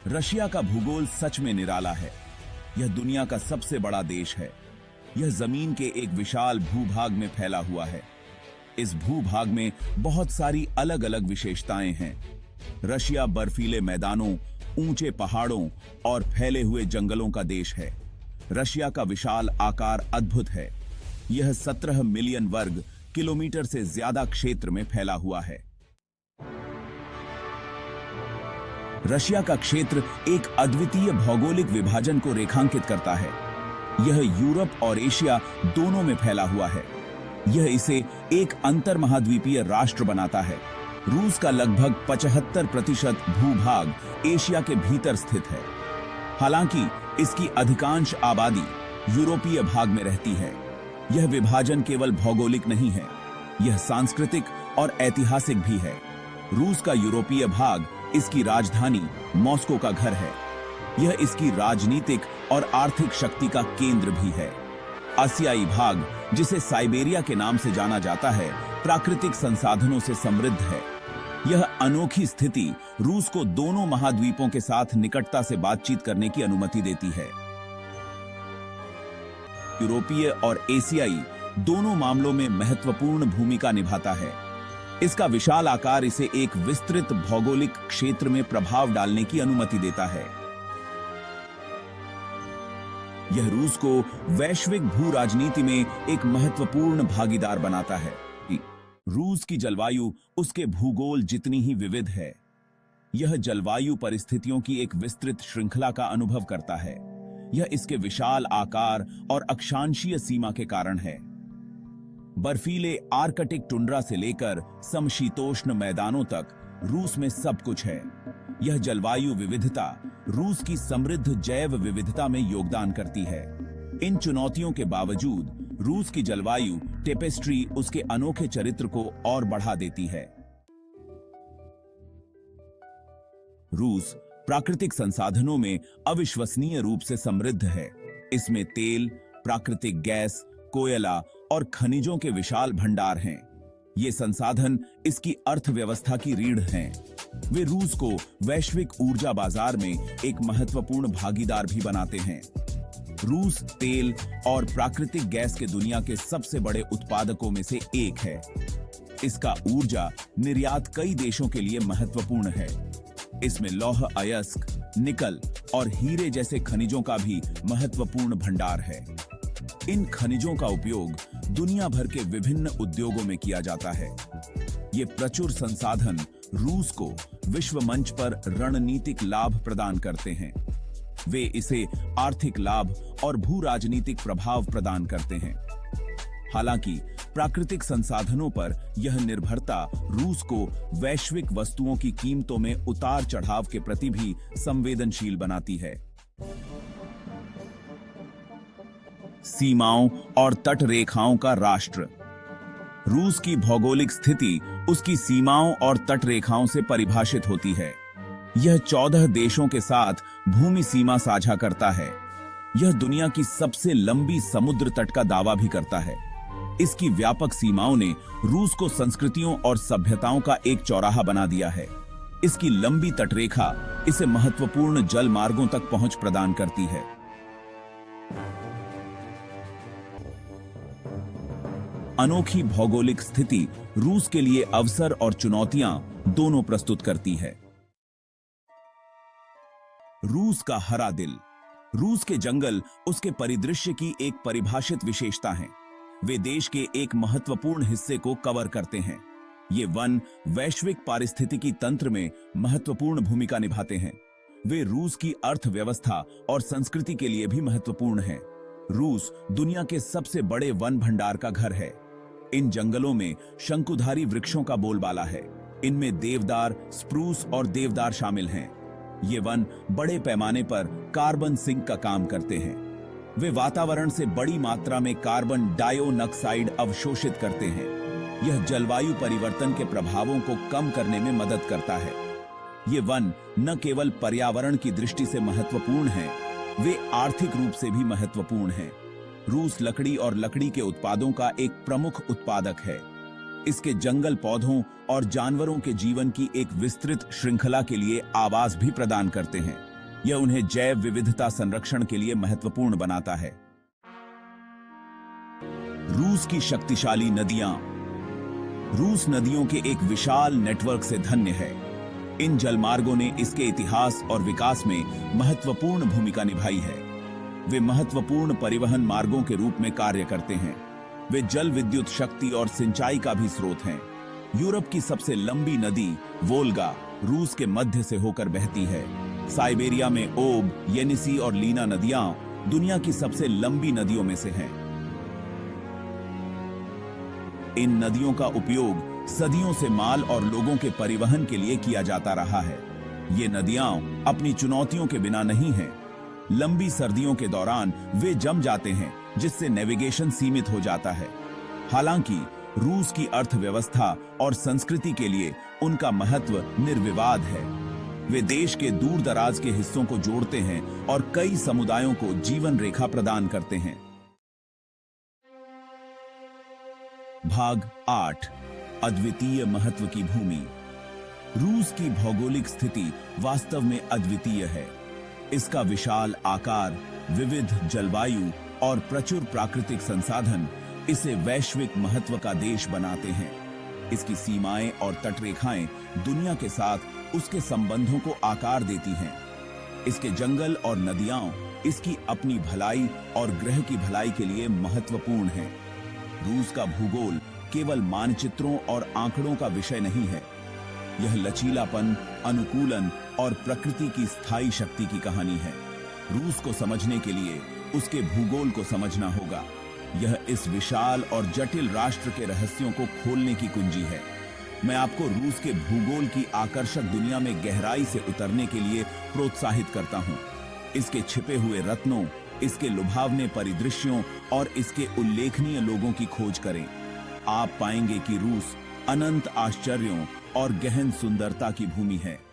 Russia का भूगोल सच में निराला है। यह दुनिया का सबसे बड़ा देश है। यह जमीन के एक विशाल भूभाग में फैला हुआ है। इस भूभाग में बहुत सारी अलग अलग विशेषताएं हैं। रशिया बर्फीले मैदानों, ऊंचे पहाड़ों और फैले हुए जंगलों का देश है। रशिया का विशाल आकार अद्भुत है। यह 17 मिलियन वर्ग किलोमीटर से ज्यादा क्षेत्र में फैला हुआ है। रशिया का क्षेत्र एक अद्वितीय भौगोलिक विभाजन को रेखांकित करता है। यह यूरोप और एशिया दोनों में फैला हुआ है। यह इसे एक अंतर महाद्वीपीय राष्ट्र बनाता है। रूस का लगभग 75% भूभाग एशिया के भीतर स्थित है। हालांकि इसकी अधिकांश आबादी यूरोपीय भाग में रहती है। यह विभाजन केवल भौगोलिक नहीं है, यह सांस्कृतिक और ऐतिहासिक भी है। रूस का यूरोपीय भाग इसकी राजधानी मॉस्को का घर है। यह इसकी राजनीतिक और आर्थिक शक्ति का केंद्र भी है। आसियाई भाग, जिसे साइबेरिया के नाम से जाना जाता है, प्राकृतिक संसाधनों से समृद्ध है। यह अनोखी स्थिति रूस को दोनों महाद्वीपों के साथ निकटता से बातचीत करने की अनुमति देती है। यूरोपीय और एशियाई दोनों मामलों में महत्वपूर्ण भूमिका निभाता है। इसका विशाल आकार इसे एक विस्तृत भौगोलिक क्षेत्र में प्रभाव डालने की अनुमति देता है। यह रूस को वैश्विक भू राजनीति में एक महत्वपूर्ण भागीदार बनाता है। रूस की जलवायु उसके भूगोल जितनी ही विविध है। यह जलवायु परिस्थितियों की एक विस्तृत श्रृंखला का अनुभव करता है। यह इसके विशाल आकार और अक्षांशीय सीमा के कारण है। बर्फीले आर्कटिक टुंड्रा से लेकर समशीतोष्ण मैदानों तक रूस में सब कुछ है। यह जलवायु विविधता रूस की समृद्ध जैव विविधता में योगदान करती है। इन चुनौतियों के बावजूद रूस की जलवायु टेपेस्ट्री उसके अनोखे चरित्र को और बढ़ा देती है। रूस प्राकृतिक संसाधनों में अविश्वसनीय रूप से समृद्ध है। इसमें तेल, प्राकृतिक गैस, कोयला और खनिजों के विशाल भंडार हैं। ये संसाधन इसकी अर्थव्यवस्था की रीढ़ हैं। वे रूस को वैश्विक ऊर्जा बाजार में एक महत्वपूर्ण भागीदार भी बनाते हैं। रूस तेल और प्राकृतिक गैस के दुनिया के सबसे बड़े उत्पादकों में से एक है। इसका ऊर्जा निर्यात कई देशों के लिए महत्वपूर्ण है। इसमें लौह अयस्क, निकल और हीरे जैसे खनिजों का भी महत्वपूर्ण भंडार है। इन खनिजों का उपयोग दुनिया भर के विभिन्न उद्योगों में किया जाता है। ये प्रचुर संसाधन रूस को विश्व मंच पर रणनीतिक लाभ प्रदान करते हैं। वे इसे आर्थिक लाभ और भू राजनीतिक प्रभाव प्रदान करते हैं। हालांकि प्राकृतिक संसाधनों पर यह निर्भरता रूस को वैश्विक वस्तुओं की कीमतों में उतार चढ़ाव के प्रति भी संवेदनशील बनाती है। सीमाओं और तट रेखाओं का राष्ट्र। रूस की भौगोलिक स्थिति उसकी सीमाओं और तट रेखाओं से परिभाषित होती है। यह 14 देशों के साथ भूमि सीमा साझा करता है। यह दुनिया की सबसे लंबी समुद्र तट का दावा भी करता है। इसकी व्यापक सीमाओं ने रूस को संस्कृतियों और सभ्यताओं का एक चौराहा बना दिया है। इसकी लंबी तटरेखा इसे महत्वपूर्ण जल मार्गों तक पहुंच प्रदान करती है। अनोखी भौगोलिक स्थिति रूस के लिए अवसर और चुनौतियां दोनों प्रस्तुत करती है। रूस का हरा दिल। रूस के जंगल उसके परिदृश्य की एक परिभाषित विशेषता हैं। वे देश के एक महत्वपूर्ण हिस्से को कवर करते हैं। ये वन वैश्विक पारिस्थितिकी तंत्र में महत्वपूर्ण भूमिका निभाते हैं। वे रूस की अर्थव्यवस्था और संस्कृति के लिए भी महत्वपूर्ण हैं। रूस दुनिया के सबसे बड़े वन भंडार का घर है। इन जंगलों में शंकुधारी वृक्षों का बोलबाला है। इनमें देवदार, स्प्रूस और देवदार शामिल हैं। ये वन बड़े पैमाने पर कार्बन सिंक का काम करते हैं। वे वातावरण से बड़ी मात्रा में कार्बन डाइऑक्साइड अवशोषित करते हैं। यह जलवायु परिवर्तन के प्रभावों को कम करने में मदद करता है। ये वन न केवल पर्यावरण की दृष्टि से महत्वपूर्ण हैं, वे आर्थिक रूप से भी महत्वपूर्ण हैं। रूस लकड़ी और लकड़ी के उत्पादों का एक प्रमुख उत्पादक है। इसके जंगल पौधों और जानवरों के जीवन की एक विस्तृत श्रृंखला के लिए आवास भी प्रदान करते हैं। यह उन्हें जैव विविधता संरक्षण के लिए महत्वपूर्ण बनाता है। रूस की शक्तिशाली नदियां। रूस नदियों के एक विशाल नेटवर्क से धन्य है। इन जलमार्गों ने इसके इतिहास और विकास में महत्वपूर्ण भूमिका निभाई है। वे महत्वपूर्ण परिवहन मार्गों के रूप में कार्य करते हैं। वे जल विद्युत शक्ति और सिंचाई का भी स्रोत हैं। यूरोप की सबसे लंबी नदी वोल्गा रूस के मध्य से होकर बहती है। साइबेरिया में ओब, येनिसी और लीना नदियां दुनिया की सबसे लंबी नदियों में से हैं। इन नदियों का उपयोग सदियों से माल और लोगों के परिवहन के लिए किया जाता रहा है। ये नदियां अपनी चुनौतियों के बिना नहीं हैं। लंबी सर्दियों के दौरान वे जम जाते हैं, जिससे नेविगेशन सीमित हो जाता है। हालांकि रूस की अर्थव्यवस्था और संस्कृति के लिए उनका महत्व निर्विवाद है। वे देश के दूर दराज के हिस्सों को जोड़ते हैं और कई समुदायों को जीवन रेखा प्रदान करते हैं। भाग 8 अद्वितीय महत्व की भूमि। रूस की भौगोलिक स्थिति वास्तव में अद्वितीय है। इसका विशाल आकार, विविध जलवायु और प्रचुर प्राकृतिक संसाधन इसे वैश्विक महत्व का देश बनाते हैं। इसकी सीमाएं और तटरेखाएं दुनिया के साथ उसके संबंधों को आकार देती हैं। इसके जंगल और नदियां इसकी अपनी भलाई और ग्रह की भलाई के लिए महत्वपूर्ण हैं। रूस का भूगोल केवल मानचित्रों और आंकड़ों का विषय नहीं है। यह लचीलापन, अनुकूलन और प्रकृति की स्थायी शक्ति की कहानी है। रूस को समझने के लिए उसके भूगोल को समझना होगा। यह इस विशाल और जटिल राष्ट्र के रहस्यों को खोलने की कुंजी है। मैं आपको रूस के भूगोल की आकर्षक दुनिया में गहराई से उतरने के लिए प्रोत्साहित करता हूं। इसके छिपे हुए रत्नों, इसके लुभावने परिदृश्यों और इसके उल्लेखनीय लोगों की खोज करें। आप पाएंगे कि रूस अनंत आश्चर्यों और गहन सुंदरता की भूमि है।